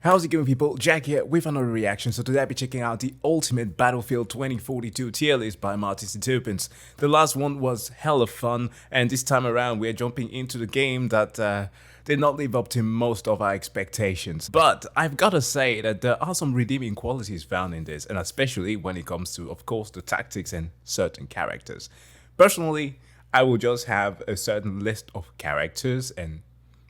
How's it going, people? Jack here with another reaction. So today I'll be checking out the Ultimate Battlefield 2042 tier list by Marty Situpins. The last one was hella fun, and this time around we're jumping into the game that did not live up to most of our expectations. But I've gotta say that there are some redeeming qualities found in this, and especially when it comes to, of course, the tactics and certain characters. Personally, I will just have a certain list of characters and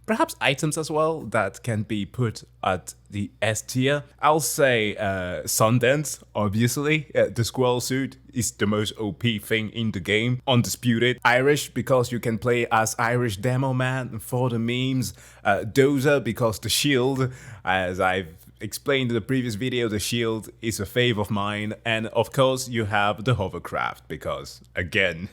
perhaps items as well that can be put at the S tier. I'll say Sundance, obviously. The squirrel suit is the most OP thing in the game. Undisputed. Irish, because you can play as Irish demo man for the memes. Dozer, because the shield, as I've explained in the previous video, the shield is a fave of mine. And of course you have the hovercraft, because again...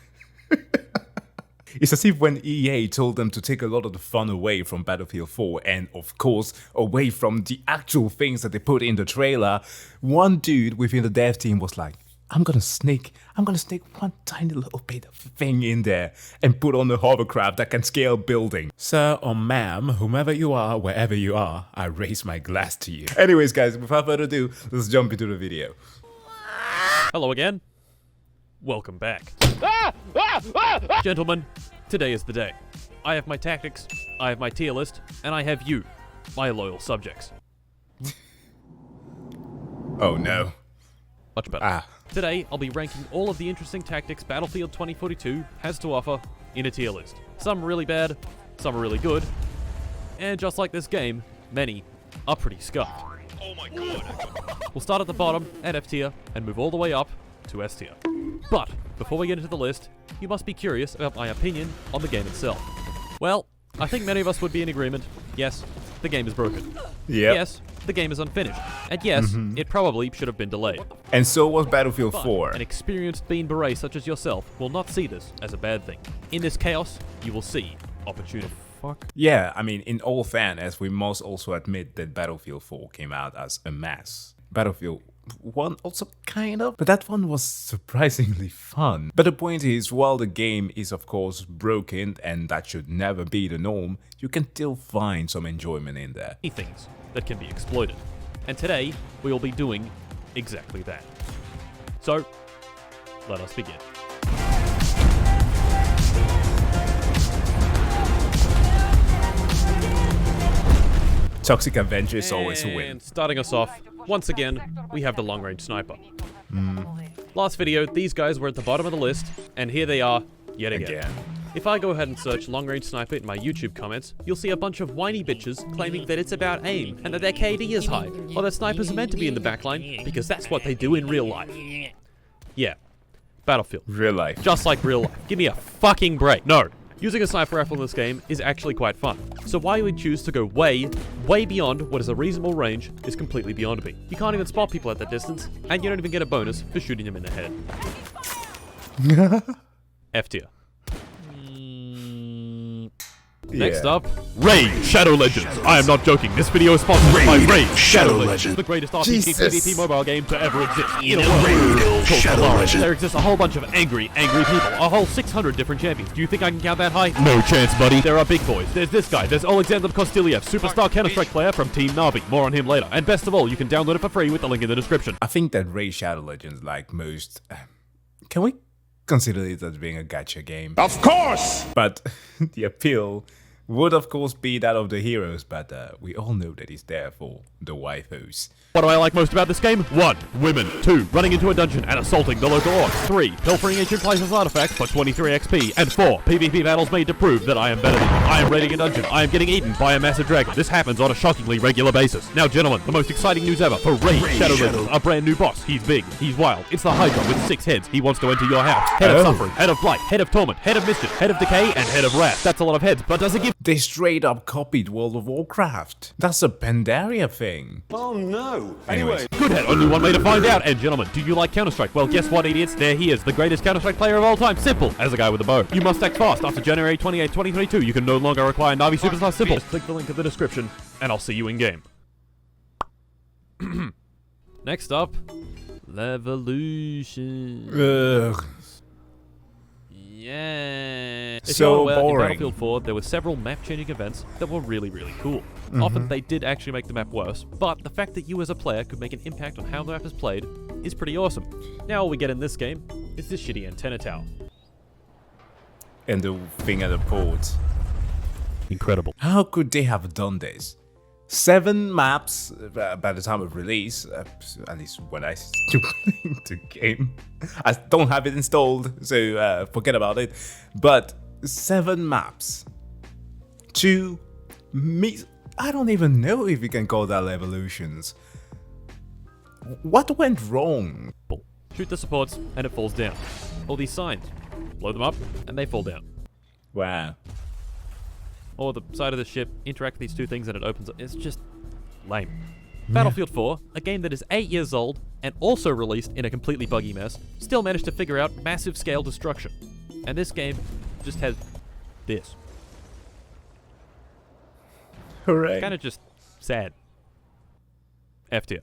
It's as if when EA told them to take a lot of the fun away from Battlefield 4 and, of course, away from the actual things that they put in the trailer, one dude within the dev team was like, I'm gonna sneak one tiny little bit of thing in there and put on a hovercraft that can scale building. Sir or ma'am, whomever you are, wherever you are, I raise my glass to you. Anyways, guys, without further ado, let's jump into the video. Hello again. Welcome back. Gentlemen, today is the day. I have my tactics, I have my tier list, and I have you, my loyal subjects. Oh no. Much better. Today, I'll be ranking all of the interesting tactics Battlefield 2042 has to offer in a tier list. Some are really bad, some are really good, and just like this game, many are pretty scuffed. Oh my god. We'll start at the bottom, at F tier, and move all the way up to S tier. But, before we get into the list, you must be curious about my opinion on the game itself. Well, I think many of us would be in agreement. Yes, the game is broken. Yep. Yes, the game is unfinished. And yes, it probably should have been delayed. And so was Battlefield 4. An experienced bean beret such as yourself will not see this as a bad thing. In this chaos, you will see opportunity. Fuck. Yeah, I mean, in all fairness, we must also admit that Battlefield 4 came out as a mess. Battlefield 1 also kind of, but that one was surprisingly fun. But the point is, while the game is of course broken and that should never be the norm, you can still find some enjoyment in there. Things that can be exploited. And today, we will be doing exactly that. So, let us begin. Toxic Avenger is always a win. And starting us off, once again, we have the long-range sniper. Last video, these guys were at the bottom of the list, and here they are, yet again. If I go ahead and search long-range sniper in my YouTube comments, you'll see a bunch of whiny bitches claiming that it's about aim, and that their KD is high, or that snipers are meant to be in the backline, because that's what they do in real life. Yeah. Battlefield. Real life. Just like real life. Give me a fucking break. No. Using a sniper rifle in this game is actually quite fun. So why you would choose to go way beyond what is a reasonable range is completely beyond me. You can't even spot people at that distance, and you don't even get a bonus for shooting them in the head. F tier. Next up, Raid Shadow Legends. I am not joking. This video is sponsored by Raid Shadow Legends, the greatest RPG PvP mobile game to ever exist in the world. Shadow Legends. There exists a whole bunch of angry people. A whole 600 different champions. Do you think I can count that high? No chance, buddy. There are big boys. There's this guy. There's Alexander Kostiliev, superstar Counter-Strike player from Team Navi. More on him later. And best of all, you can download it for free with the link in the description. I think that Raid Shadow Legends, like most... Can we consider it as being a gacha game? Of course! But the appeal would of course be that of the heroes, but we all know that he's there for the waifus. What do I like most about this game? 1. Women. 2. Running into a dungeon and assaulting the local orcs. 3. Pilfering ancient places artifacts for 23 XP. And 4. PvP battles made to prove that I am better than you. I am raiding a dungeon. I am getting eaten by a massive dragon. This happens on a shockingly regular basis. Now gentlemen, the most exciting news ever for Raid Shadow Legends. A brand new boss. He's big. He's wild. It's the Hydra with 6 heads. He wants to enter your house. Head of Suffering. Head of Blight. Head of Torment. Head of Mischief. Head of Decay. And Head of Wrath. That's a lot of heads, but does it give... They straight up copied World of Warcraft. That's a Pandaria thing. Oh no. Anyways. Good head, only one way to find out. And gentlemen, do you like Counter-Strike? Well, guess what, idiots? There he is, the greatest Counter-Strike player of all time. Simple as a guy with a bow. You must act fast. After January 28, 2022, you can no longer require Navi Superstar Simple. Just click the link in the description, and I'll see you in game. Next up, Levolutions. Yeah. If So you're aware, boring. in Battlefield 4, there were several map-changing events that were really, really cool. Often they did actually make the map worse, but the fact that you as a player could make an impact on how the map is played is pretty awesome. Now all we get in this game is this shitty antenna tower. And the thing at the port. Incredible. How could they have done this? 7 maps by the time of release, at least when I started playing the game. I don't have it installed, so forget about it. But 7 maps. 2 I don't even know if you can call that Levolutions. What went wrong? Shoot the supports and it falls down. All these signs. Blow them up and they fall down. Wow. Or the side of the ship, interact with these 2 things and it opens up. It's just lame. Battlefield 4, a game that is 8 years old and also released in a completely buggy mess, still managed to figure out massive scale destruction. And this game just has this. Hooray. Kind of just sad. F tier.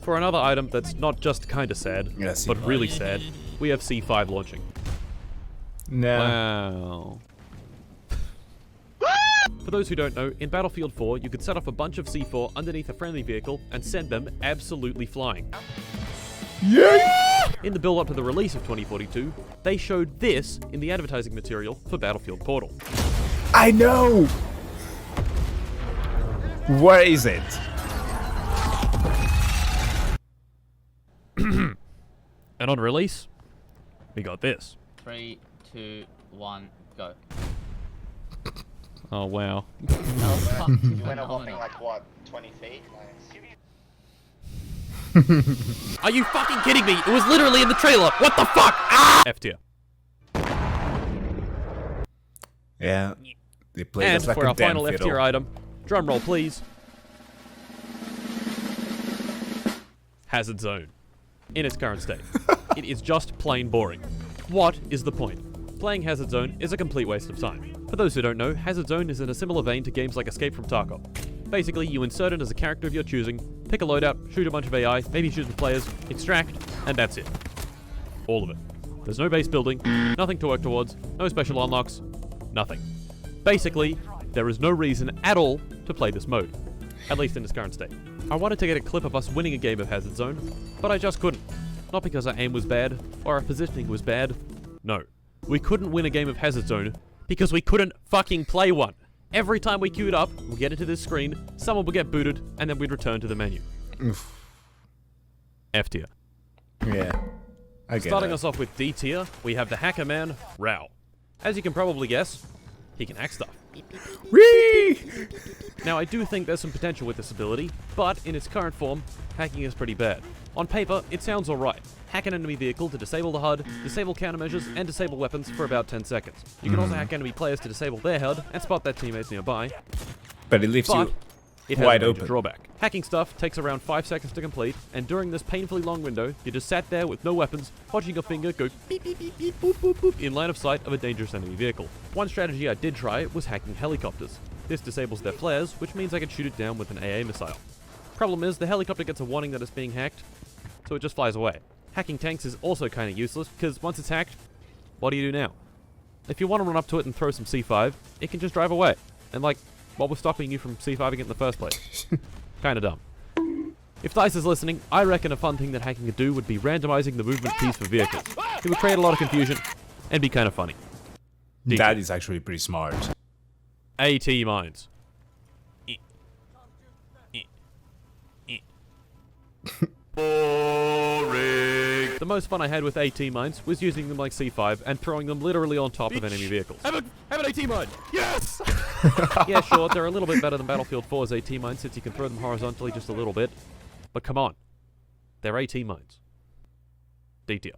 For another item that's not just kind of sad, Yeah, but C5. really sad, we have C5 launching. No. Wow. For those who don't know, in Battlefield 4, you could set off a bunch of C4 underneath a friendly vehicle and send them absolutely flying. Yeah. In the build-up to the release of 2042, they showed this in the advertising material for Battlefield Portal. I know. Where is it? And on release, we got this. 3, 2, 1, go. Oh, wow. Oh, fuck. You went up hopping like what, 20 feet? Are you fucking kidding me? It was literally in the trailer. What the fuck? Ah! F tier. Yeah. They played And us like for a our damn final F fiddle. tier item, drum roll please. Hazard Zone. In its current state. It is just plain boring. What is the point? Playing Hazard Zone is a complete waste of time. For those who don't know, Hazard Zone is in a similar vein to games like Escape from Tarkov. Basically, you insert it as a character of your choosing, pick a loadout, shoot a bunch of AI, maybe shoot the players, extract, and that's it. All of it. There's no base building, nothing to work towards, no special unlocks, nothing. Basically, there is no reason at all to play this mode, at least in its current state. I wanted to get a clip of us winning a game of Hazard Zone, but I just couldn't. Not because our aim was bad, or our positioning was bad. No. We couldn't win a game of Hazard Zone because we couldn't fucking play one. Every time we queued up, we'd get into this screen, someone would get booted, and then we'd return to the menu. Oof. F tier. Yeah. I get Starting that. us off with D tier, we have the hacker man, Rao. As you can probably guess, he can hack stuff. Whee! Now, I do think there's some potential with this ability, but in its current form, hacking is pretty bad. On paper, it sounds alright. Hack an enemy vehicle to disable the HUD, disable countermeasures, and disable weapons for about 10 seconds. You can also hack enemy players to disable their HUD and spot their teammates nearby, But it leaves but you it has wide a major open. drawback. Hacking stuff takes around 5 seconds to complete, and during this painfully long window, you just sat there with no weapons, watching your finger go beep beep beep beep boop boop boop in line of sight of a dangerous enemy vehicle. One strategy I did try was hacking helicopters. This disables their flares, which means I can shoot it down with an AA missile. Problem is, the helicopter gets a warning that it's being hacked, so it just flies away. Hacking tanks is also kind of useless, because once it's hacked, what do you do now? If you want to run up to it and throw some C5, it can just drive away. And like, what was stopping you from C5ing it in the first place? Kinda dumb. If DICE is listening, I reckon a fun thing that hacking could do would be randomizing the movement piece for vehicles. It would create a lot of confusion, and be kind of funny. That is actually pretty smart. AT mines. Boring. The most fun I had with AT mines was using them like C5 and throwing them literally on top of enemy vehicles. Have an AT mine! Yes! Yeah, sure, they're a little bit better than Battlefield 4's AT mines since you can throw them horizontally just a little bit. But come on. They're AT mines. D tier.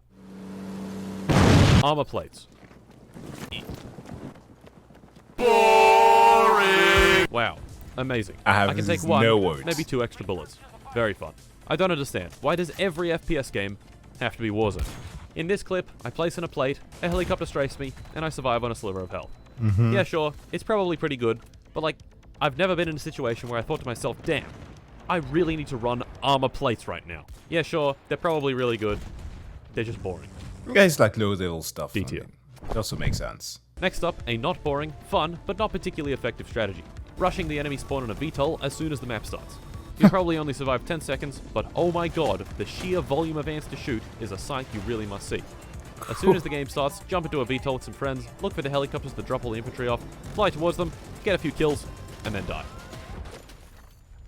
Armor plates. Boring! Wow. Amazing. I can take one, no words. maybe 2 extra bullets. Very fun. I don't understand. Why does every FPS game have to be Warzone? In this clip, I place in a plate, a helicopter strafes me, and I survive on a sliver of health. Yeah, sure, it's probably pretty good, but like, I've never been in a situation where I thought to myself, damn, I really need to run armor plates right now. Yeah, sure, they're probably really good. They're just boring. You guys like low-level stuff. D tier. It also makes sense. Next up, a not boring, fun, but not particularly effective strategy. Rushing the enemy spawn in a VTOL as soon as the map starts. You probably only survive 10 seconds, but oh my god, the sheer volume of ants to shoot is a sight you really must see. As soon as the game starts, jump into a VTOL with some friends, look for the helicopters that drop all the infantry off, fly towards them, get a few kills, and then die.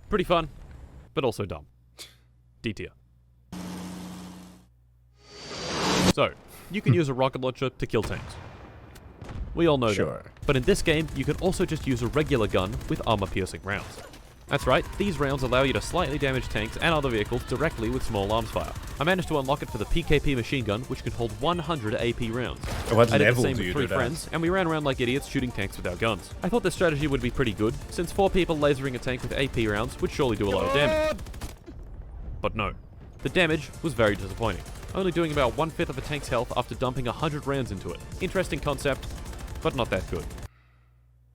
Pretty fun, but also dumb. D tier. So, you can use a rocket launcher to kill tanks. We all know Sure. that. But in this game, you can also just use a regular gun with armor-piercing rounds. That's right, these rounds allow you to slightly damage tanks and other vehicles directly with small arms fire. I managed to unlock it for the PKP machine gun, which can hold 100 AP rounds. What I did the level same do with you 3 do that? friends, and we ran around like idiots shooting tanks with our guns. I thought this strategy would be pretty good, since 4 people lasering a tank with AP rounds would surely do a lot of damage. But no. The damage was very disappointing, only doing about 1/5 of a tank's health after dumping 100 rounds into it. Interesting concept, but not that good.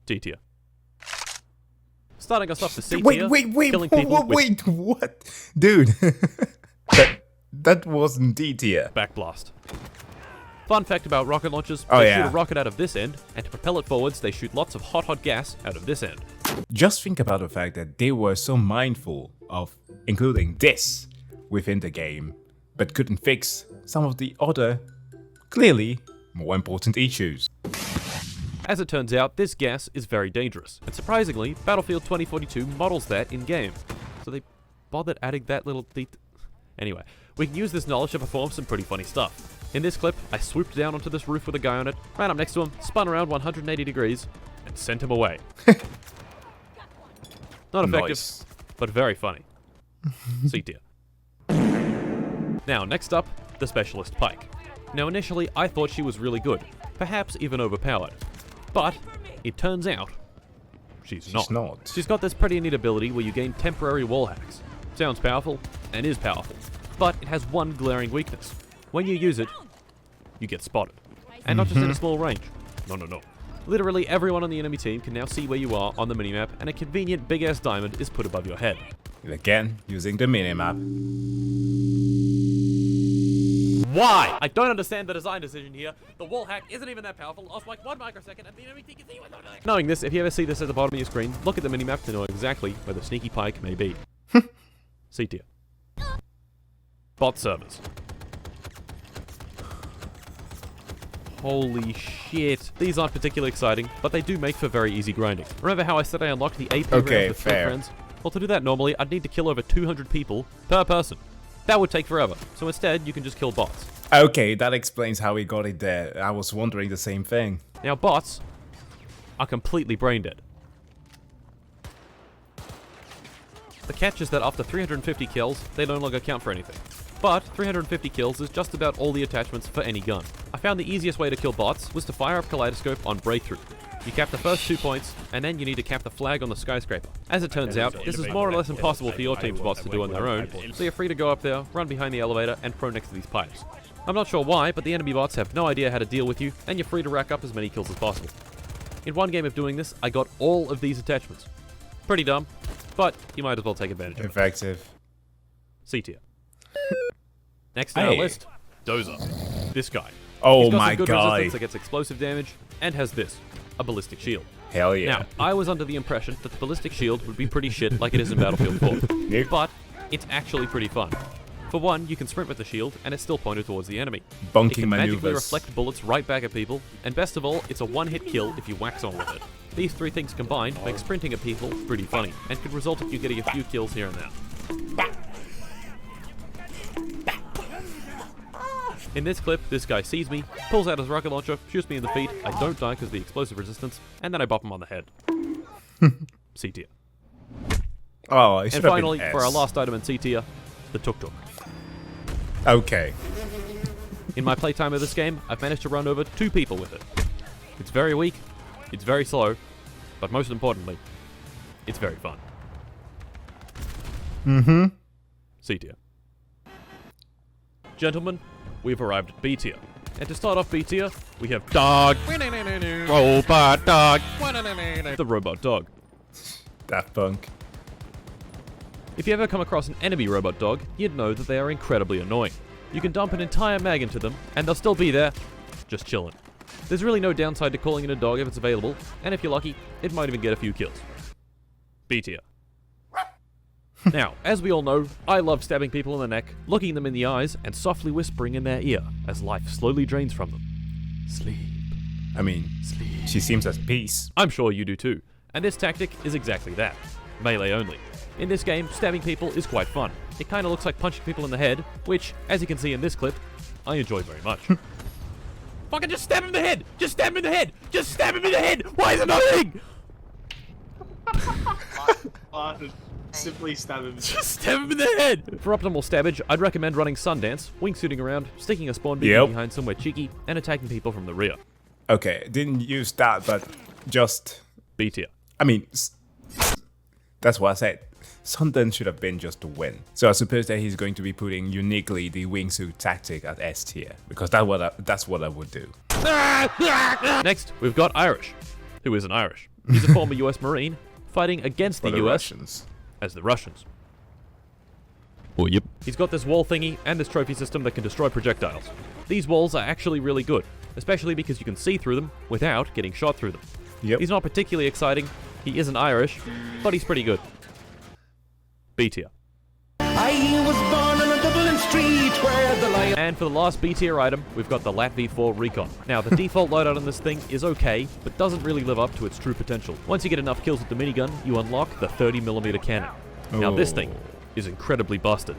D tier. Starting us off the C tier, killing people with what? Dude. that wasn't D tier. backblast. Fun fact about rocket launchers, Oh, they yeah. shoot a rocket out of this end, and to propel it forwards, they shoot lots of hot gas out of this end. Just think about the fact that they were so mindful of including this within the game, but couldn't fix some of the other, clearly more important issues. As it turns out, this gas is very dangerous, and surprisingly, Battlefield 2042 models that in-game. So they bothered adding that little Anyway, we can use this knowledge to perform some pretty funny stuff. In this clip, I swooped down onto this roof with a guy on it, ran up next to him, spun around 180 degrees, and sent him away. Not effective, Nice. but very funny. C tier. Now, next up, the Specialist Pike. Now, initially, I thought she was really good, perhaps even overpowered. But it turns out she's not. She's got this pretty neat ability where you gain temporary wall hacks. Sounds powerful, and is powerful, but it has one glaring weakness. When you use it, you get spotted. And not just in a small range. No. Literally everyone on the enemy team can now see where you are on the minimap, and a convenient big-ass diamond is put above your head. Again, using the minimap. Why? I don't understand the design decision here. The wall hack isn't even that powerful. Off like 1 microsecond, and the enemy team can see what they're doing. Knowing this, if you ever see this at the bottom of your screen, look at the minimap to know exactly where the sneaky pike may be. C tier. Bot servers. Holy shit. These aren't particularly exciting, but they do make for very easy grinding. Remember how I said I unlocked the AP rounds with 3 fair. friends? Well, to do that normally, I'd need to kill over 200 people per person. That would take forever, so instead, you can just kill bots. Okay, that explains how we got it there. I was wondering the same thing. Now, bots are completely brain dead. The catch is that after 350 kills, they no longer count for anything. But 350 kills is just about all the attachments for any gun. I found the easiest way to kill bots was to fire up Kaleidoscope on Breakthrough. You cap the first 2 points, and then you need to cap the flag on the skyscraper. As it turns out, this is more or less impossible for your team's bots to do on their own, so you're free to go up there, run behind the elevator, and pro next to these pipes. I'm not sure why, but the enemy bots have no idea how to deal with you, and you're free to rack up as many kills as possible. In one game of doing this, I got all of these attachments. Pretty dumb, but you might as well take advantage of it. Effective. C tier. Next on our Hey. list, Dozer. This guy. Oh He's got my some good god. resistance against explosive damage, and has this, a ballistic shield. Hell yeah. Now, I was under the impression that the ballistic shield would be pretty shit like it is in Battlefield 4, Nope. but it's actually pretty fun. For one, you can sprint with the shield, and it's still pointed towards the enemy. It Bunking can magically maneuvers. reflect bullets right back at people, and best of all, it's a one-hit kill if you whack someone with it. These 3 things combined make sprinting at people pretty funny, and could result in you getting a few kills here and there. In this clip, this guy sees me, pulls out his rocket launcher, shoots me in the feet, I don't die because of the explosive resistance, and then I bop him on the head. C tier. Oh, it should And have finally, been S. for our last item in C tier, the tuk-tuk. Okay. In my playtime of this game, I've managed to run over 2 people with it. It's very weak, it's very slow, but most importantly, it's very fun. C tier. Gentlemen, we've arrived at B tier. And to start off B tier, we have Dog. Robot Dog. The Robot Dog. Daft Punk. If you ever come across an enemy robot dog, you'd know that they are incredibly annoying. You can dump an entire mag into them, and they'll still be there, just chilling. There's really no downside to calling in a dog if it's available, and if you're lucky, it might even get a few kills. B tier. Now, as we all know, I love stabbing people in the neck, looking them in the eyes, and softly whispering in their ear as life slowly drains from them. Sleep. I mean, she seems at peace. I'm sure you do too, and this tactic is exactly that. Melee only. In this game, stabbing people is quite fun. It kinda looks like punching people in the head, which, as you can see in this clip, I enjoy very much. Fucking just stab him in the head! Just stab him in the head! Just stab him in the head! Why is it not hitting? Simply stab him. Just stab him in the head! For optimal stabbage, I'd recommend running Sundance, wingsuiting around, sticking a spawn beacon behind somewhere cheeky, and attacking people from the rear. Okay, didn't use that, but just... B tier. I mean, that's what I said. Sundance should have been just to win. So I suppose that he's going to be putting uniquely the wingsuit tactic at S tier, because that's what I would do. Next, we've got Irish. Who isn't Irish? He's a former US Marine, fighting against the US Russians. as the Russians. Oh, yep. He's got this wall thingy and this trophy system that can destroy projectiles. These walls are actually really good, especially because you can see through them without getting shot through them. Yep. He's not particularly exciting, he isn't Irish, but he's pretty good. B tier. I was born on a Dublin street where the lion... And for the last B tier item, we've got the Lat V4 Recon. Now, the default loadout on this thing is okay, but doesn't really live up to its true potential. Once you get enough kills with the minigun, you unlock the 30mm cannon. Now, this thing is incredibly busted.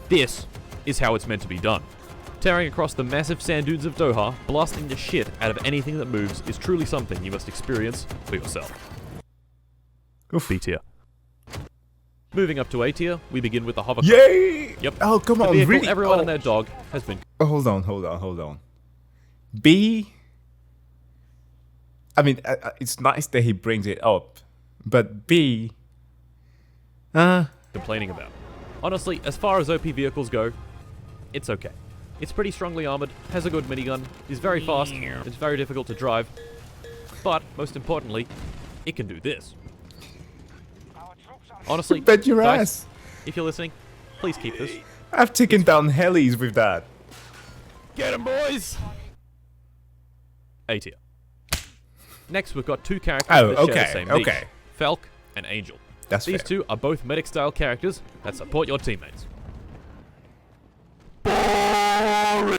This is how it's meant to be done. Tearing across the massive sand dunes of Doha, blasting the shit out of anything that moves is truly something you must experience for yourself. B tier. Moving up to A tier, we begin with the hovercraft. Yay! Yep. Oh, come The on, vehicle really? everyone and their dog has been... Oh, hold on. B... I mean, it's nice that he brings it up, but B... complaining about. Honestly, as far as OP vehicles go, it's okay. It's pretty strongly armored, has a good minigun, is very fast, it's very difficult to drive, but most importantly, it can do this. Honestly, Bet your guys, ass. if you're listening, please keep this. I've taken down helis with that. Get 'em, boys! A tier. Next, we've got two characters that share the same niche, Falk and Angel. That's These fair. two are both medic-style characters that support your teammates.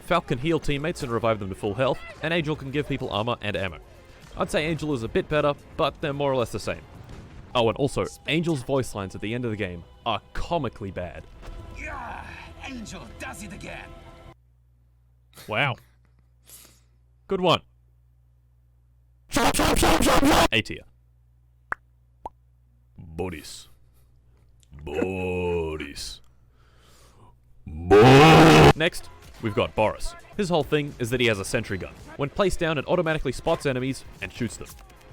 Falk can heal teammates and revive them to full health, and Angel can give people armor and ammo. I'd say Angel is a bit better, but they're more or less the same. Oh, and also, Angel's voice lines at the end of the game are comically bad. Yeah, Angel does it again. Wow. Good one. A tier. Boris. Next, we've got Boris. His whole thing is that he has a sentry gun. When placed down, it automatically spots enemies and shoots them.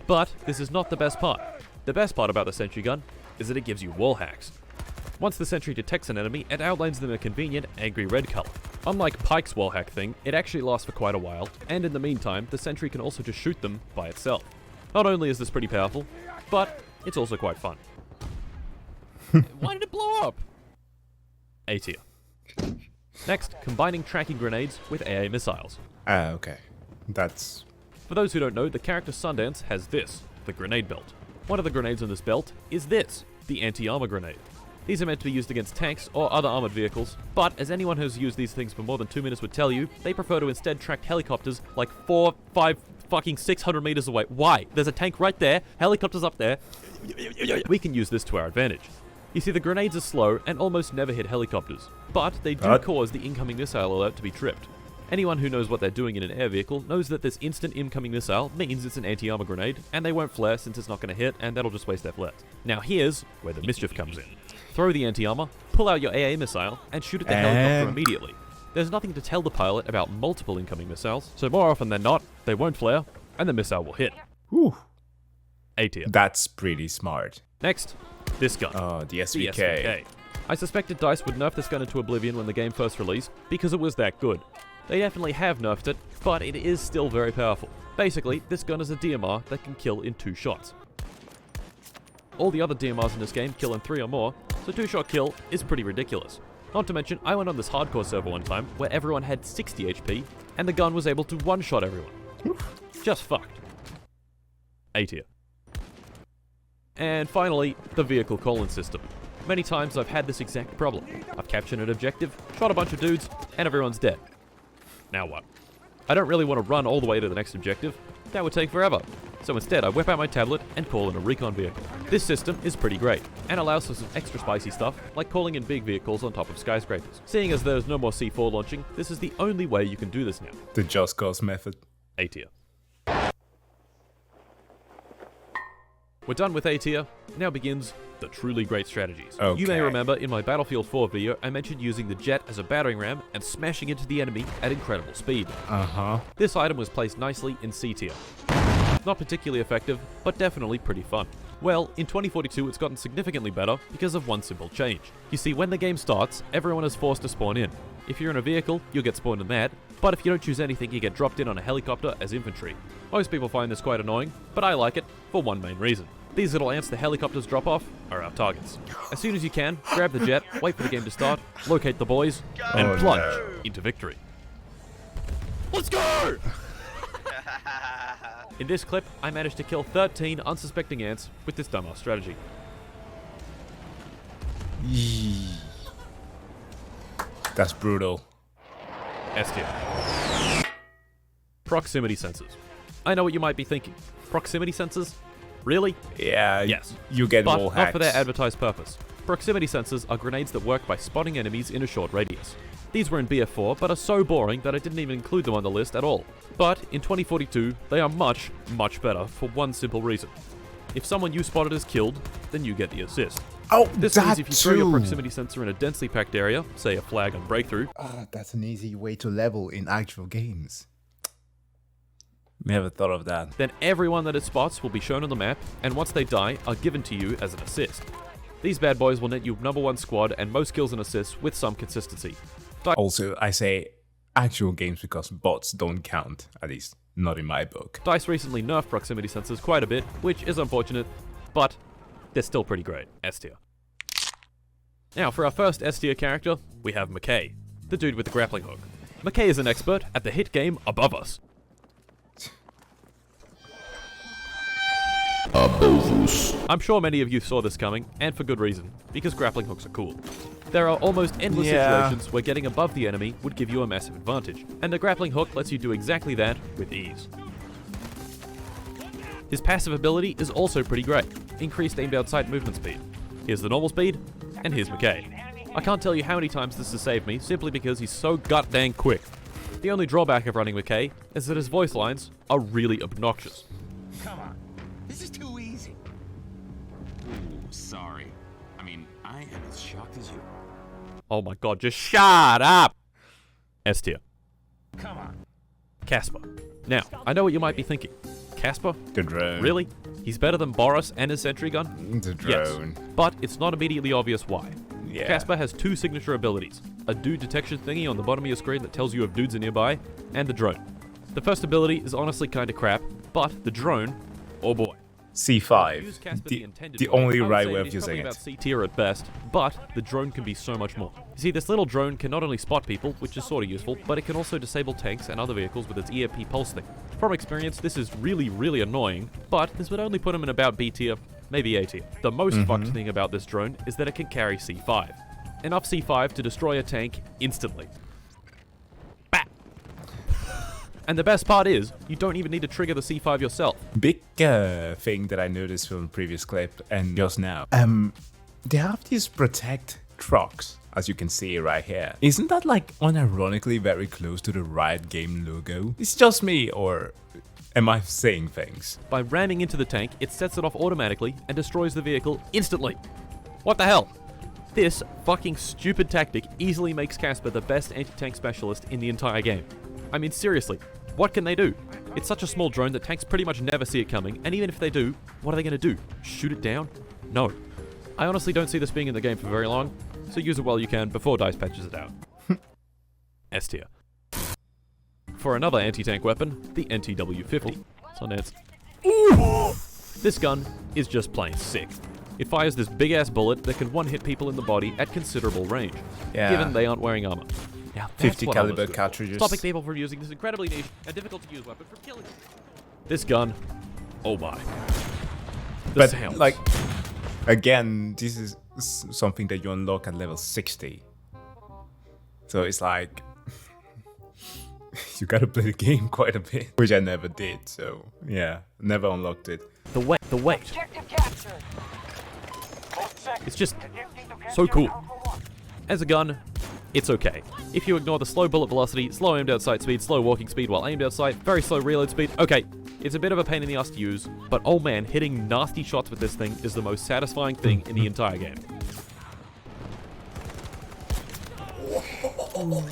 But this is not the best part. The best part about the sentry gun is that it gives you wall hacks. Once the sentry detects an enemy, it outlines them in a convenient angry red color. Unlike Pike's wall hack thing, it actually lasts for quite a while, and in the meantime, the sentry can also just shoot them by itself. Not only is this pretty powerful, but it's also quite fun. Why did it blow up? A tier. Next, combining tracking grenades with AA missiles. Okay. That's... For those who don't know, the character Sundance has this, the grenade belt. One of the grenades on this belt is this, the anti-armor grenade. These are meant to be used against tanks or other armored vehicles, but as anyone who's used these things for more than 2 minutes would tell you, they prefer to instead track helicopters like 4, 5, fucking 600 meters away. Why? There's a tank right there, helicopters up there. We can use this to our advantage. You see, the grenades are slow and almost never hit helicopters, but they do cause the incoming missile alert to be tripped. Anyone who knows what they're doing in an air vehicle knows that this instant incoming missile means it's an anti-armor grenade, and they won't flare since it's not going to hit, and that'll just waste their flares. Now here's where the mischief comes in. Throw the anti-armor, pull out your AA missile, and shoot at the helicopter immediately. There's nothing to tell the pilot about multiple incoming missiles, so more often than not, they won't flare, and the missile will hit. Whew. A tier. That's pretty smart. Next, this gun. The SVK. The SVK. I suspected DICE would nerf this gun into oblivion when the game first released, because it was that good. They definitely have nerfed it, but it is still very powerful. Basically, this gun is a DMR that can kill in 2 shots. All the other DMRs in this game kill in 3 or more, so 2-shot kill is pretty ridiculous. Not to mention, I went on this hardcore server one time where everyone had 60 HP and the gun was able to one-shot everyone. Just fucked. A tier. And finally, the vehicle calling system. Many times I've had this exact problem. I've captured an objective, shot a bunch of dudes, and everyone's dead. Now what? I don't really want to run all the way to the next objective. That would take forever. So instead, I whip out my tablet and call in a recon vehicle. This system is pretty great, and allows for some extra spicy stuff, like calling in big vehicles on top of skyscrapers. Seeing as there's no more C4 launching, this is the only way you can do this now. The Just Cause method. A tier. We're done with A tier. Now begins the truly great strategies. Okay. You may remember in my Battlefield 4 video, I mentioned using the jet as a battering ram and smashing into the enemy at incredible speed. This item was placed nicely in C tier. Not particularly effective, but definitely pretty fun. Well, in 2042 it's gotten significantly better because of one simple change. You see, when the game starts, everyone is forced to spawn in. If you're in a vehicle, you'll get spawned in that, but if you don't choose anything, you get dropped in on a helicopter as infantry. Most people find this quite annoying, but I like it for one main reason. These little ants the helicopters drop off are our targets. As soon as you can, grab the jet, wait for the game to start, locate the boys, and plunge into victory. Let's go! In this clip, I managed to kill 13 unsuspecting ants with this dumbass strategy. That's brutal. S tier. Proximity sensors. I know what you might be thinking. Proximity sensors? Really? Yeah, Yes. You get But wall hacks. not for their advertised purpose. Proximity sensors are grenades that work by spotting enemies in a short radius. These were in BF4, but are so boring that I didn't even include them on the list at all. But in 2042, they are much, much better for one simple reason. If someone you spotted is killed, then you get the assist. Oh, This that means if you throw your too. proximity sensor in a densely packed area, say a flag on breakthrough, That's an easy way to level in actual games. Never thought of that. then everyone that it spots will be shown on the map, and once they die, are given to you as an assist. These bad boys will net you #1 squad and most kills and assists with some consistency. Also, I say actual games because bots don't count, at least not in my book. DICE recently nerfed proximity sensors quite a bit, which is unfortunate, but they're still pretty great. S tier. Now, for our first S tier character, we have McKay, the dude with the grappling hook. McKay is an expert at the hit game Above Us. I'm sure many of you saw this coming, and for good reason, because grappling hooks are cool. There are almost endless situations where getting above the enemy would give you a massive advantage, and the grappling hook lets you do exactly that with ease. His passive ability is also pretty great, increased aim down sight movement speed. Here's the normal speed, and here's McKay. I can't tell you how many times this has saved me, simply because he's so goddamn quick. The only drawback of running McKay is that his voice lines are really obnoxious. Come on. This is too easy. Ooh, sorry. I mean, I am as shocked as you. Oh my god, just shut up! S tier. Come on. Casper. Now, I know what you might be thinking. Casper? The drone. Really? He's better than Boris and his sentry gun? The Yes. drone. But it's not immediately obvious why. Yeah. Casper has two signature abilities. A dude detection thingy on the bottom of your screen that tells you if dudes are nearby, and the drone. The first ability is honestly kinda crap, but the drone, oh boy. C5. Use Casper The intended only way. I would right say way of he's using probably it. about C tier at best, but the drone can be so much more. You see, this little drone can not only spot people, which is sorta useful, but it can also disable tanks and other vehicles with its EMP pulse thing. From experience, this is really, really annoying, but this would only put him in about B tier, maybe A tier. The most fucked thing about this drone is that it can carry C5. Enough C5 to destroy a tank instantly. Bah! And the best part is, you don't even need to trigger the C5 yourself. Big thing that I noticed from the previous clip and just now. They have these protect trucks, as you can see right here. Isn't that like unironically very close to the Riot Game logo? It's just me, or am I saying things? By ramming into the tank, it sets it off automatically and destroys the vehicle instantly. What the hell? This fucking stupid tactic easily makes Casper the best anti-tank specialist in the entire game. I mean, seriously, what can they do? It's such a small drone that tanks pretty much never see it coming, and even if they do, what are they going to do? Shoot it down? No. I honestly don't see this being in the game for very long, so use it while you can before DICE patches it out. S tier. For another anti-tank weapon, the NTW-50. Sundance. This gun is just plain sick. It fires this big-ass bullet that can one-hit people in the body at considerable range, Yeah. given they aren't wearing armor. Now, that's 50 what caliber armor's good for. cartridges. Stopping people from using this incredibly niche and difficult-to-use weapon from killing them. This gun, oh my. The But sounds. like, again, this is something that you unlock at level 60. So it's like, you gotta play the game quite a bit, which I never did. So yeah, never unlocked it. The weight. It's just so cool. As a gun, it's okay. If you ignore the slow bullet velocity, slow aimed out sight speed, slow walking speed while aimed out sight, very slow reload speed, okay. It's a bit of a pain in the ass to use, but oh man, hitting nasty shots with this thing is the most satisfying thing in the entire game.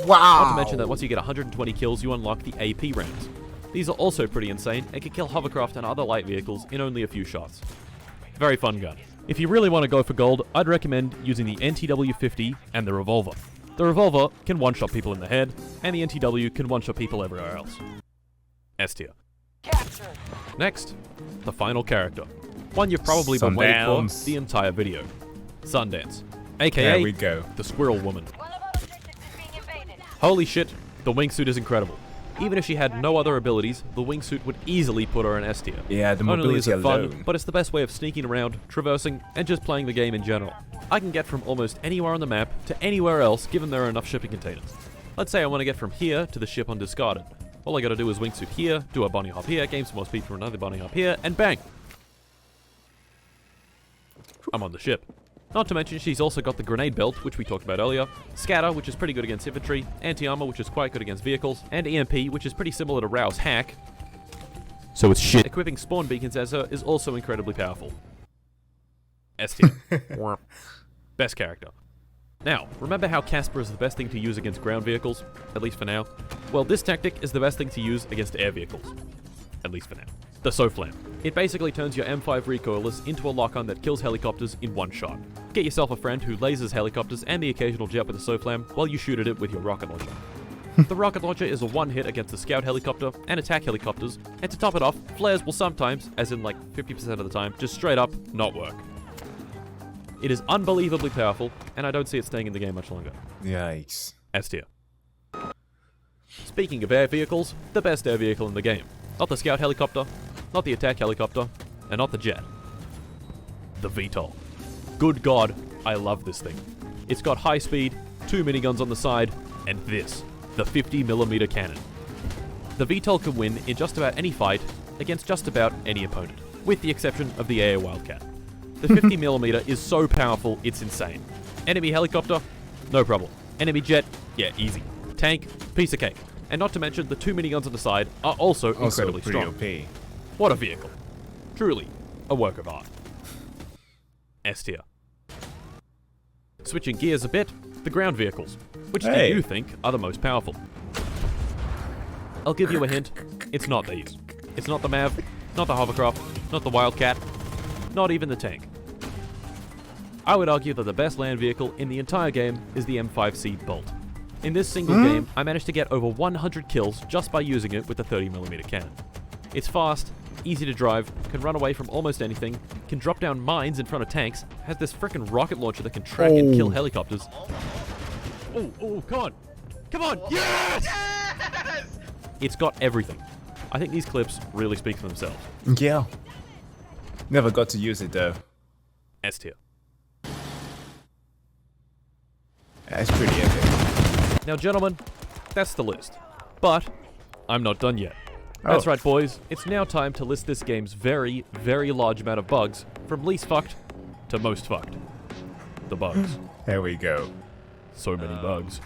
Wow! Not to mention that once you get 120 kills, you unlock the AP rounds. These are also pretty insane and can kill hovercraft and other light vehicles in only a few shots. Very fun gun. If you really want to go for gold, I'd recommend using the NTW-50 and the revolver. The revolver can one-shot people in the head, and the NTW can one-shot people everywhere else. S tier. Next, the final character. One you've probably been waiting for Sundance. the entire video. Sundance. AKA There we go. the Squirrel Woman. Holy shit, the wingsuit is incredible. Even if she had no other abilities, the wingsuit would easily put her in S tier. Yeah, the Not only is mobility it fun, alone. but it's the best way of sneaking around, traversing, and just playing the game in general. I can get from almost anywhere on the map to anywhere else given there are enough shipping containers. Let's say I want to get from here to the ship undiscarded. All I gotta do is wingsuit here, do a bunny hop here, gain some more speed for another bunny hop here, and bang! I'm on the ship. Not to mention she's also got the grenade belt, which we talked about earlier, scatter, which is pretty good against infantry, anti-armor, which is quite good against vehicles, and EMP, which is pretty similar to Rao's hack. So it's shit. Equipping spawn beacons as her is also incredibly powerful. S tier. Best character. Now, remember how Casper is the best thing to use against ground vehicles? At least for now. Well, this tactic is the best thing to use against air vehicles. At least for now. The SOFLAM. It basically turns your M5 recoilless into a lock-on that kills helicopters in one shot. Get yourself a friend who lasers helicopters and the occasional jet with a SOFLAM while you shoot at it with your rocket launcher. The rocket launcher is a one-hit against the scout helicopter and attack helicopters, and to top it off, flares will sometimes, as in like 50% of the time, just straight up not work. It is unbelievably powerful, and I don't see it staying in the game much longer. Yikes. S tier. Speaking of air vehicles, the best air vehicle in the game. Not the scout helicopter, not the attack helicopter, and not the jet. The VTOL. Good God, I love this thing. It's got high speed, 2 miniguns on the side, and this, the 50mm cannon. The VTOL can win in just about any fight against just about any opponent, with the exception of the AA Wildcat. The 50mm is so powerful, it's insane. Enemy helicopter? No problem. Enemy jet? Yeah, easy. Tank? Piece of cake. And not to mention, the 2 miniguns on the side are also incredibly pretty strong. OP. What a vehicle. Truly, a work of art. S tier. Switching gears a bit, the ground vehicles. Which do Hey. you think are the most powerful? I'll give you a hint. It's not these. It's not the MAV, not the hovercraft, not the Wildcat, not even the tank. I would argue that the best land vehicle in the entire game is the M5C Bolt. In this single game, I managed to get over 100 kills just by using it with the 30mm cannon. It's fast, easy to drive, can run away from almost anything, can drop down mines in front of tanks, has this frickin' rocket launcher that can track and kill helicopters. Oh, come on! Come on! Yes! It's got everything. I think these clips really speak for themselves. Yeah. Never got to use it though. S tier. That's pretty epic. Now, gentlemen, that's the list. But I'm not done yet. That's right, boys. It's now time to list this game's very, very large amount of bugs, from least fucked to most fucked. The bugs. There we go. So many bugs.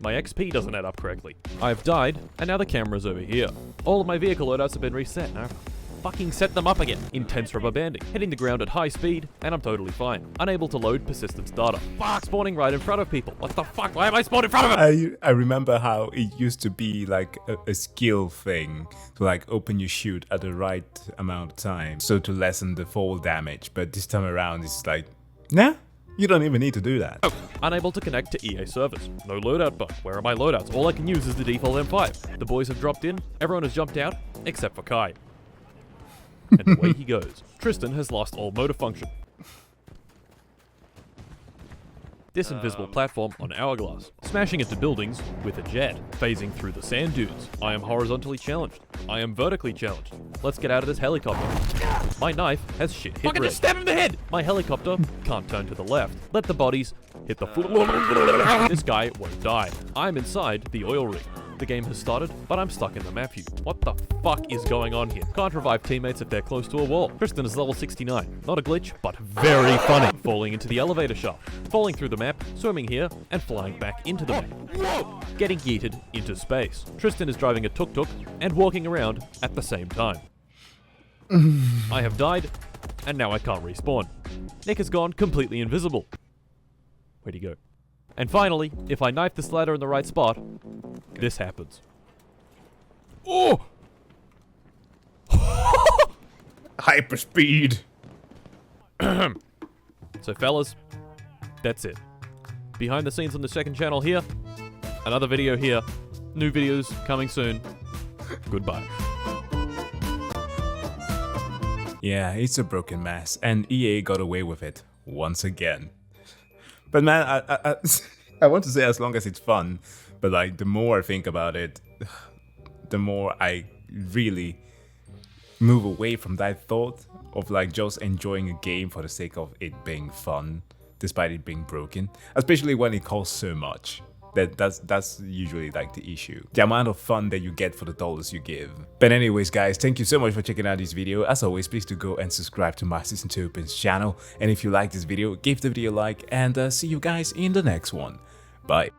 My XP doesn't add up correctly. I've died, and now the camera's over here. All of my vehicle loadouts have been reset, and I've fucking set them up again. Intense rubber banding. Hitting the ground at high speed, and I'm totally fine. Unable to load persistence data. Fuck! Spawning right in front of people. What the fuck? Why am I spawned in front of them? I remember how it used to be like a skill thing to like open your chute at the right amount of time, so to lessen the fall damage. But this time around, it's like, nah, you don't even need to do that. Oh, unable to connect to EA servers. No loadout bug. Where are my loadouts? All I can use is the default M5. The boys have dropped in, everyone has jumped out, except for Kai. And away he goes. Tristan has lost all motor function. this invisible platform on Hourglass, smashing into buildings with a jet, phasing through the sand dunes. I am horizontally challenged. I am vertically challenged. Let's get out of this helicopter. My knife has shit hit Fucking red. just stab him in the head! My helicopter can't turn to the left. Let the bodies hit the floor. This guy won't die. I'm inside the oil rig. The game has started, but I'm stuck in the map view. What the fuck is going on here? Can't revive teammates if they're close to a wall. Tristan is level 69. Not a glitch, but very funny. Falling into the elevator shaft. Falling through the map, swimming here, and flying back into the map. Whoa! Getting yeeted into space. Tristan is driving a tuk-tuk and walking around at the same time. I have died, and now I can't respawn. Nick has gone completely invisible. Where'd he go? And finally, if I knife this ladder in the right spot, this happens. Oh! Hyperspeed. So fellas, that's it. Behind the scenes on the second channel here, another video here, new videos coming soon. Goodbye. Yeah, it's a broken mess, and EA got away with it once again. But man, I want to say as long as it's fun, but like the more I think about it, the more I really move away from that thought of like just enjoying a game for the sake of it being fun, despite it being broken. Especially when it costs so much. That's usually like the issue. The amount of fun that you get for the dollars you give. But anyways guys, thank you so much for checking out this video. As always, please do go and subscribe to Masters and Opens channel. And if you like this video, give the video a like and see you guys in the next one. Bye.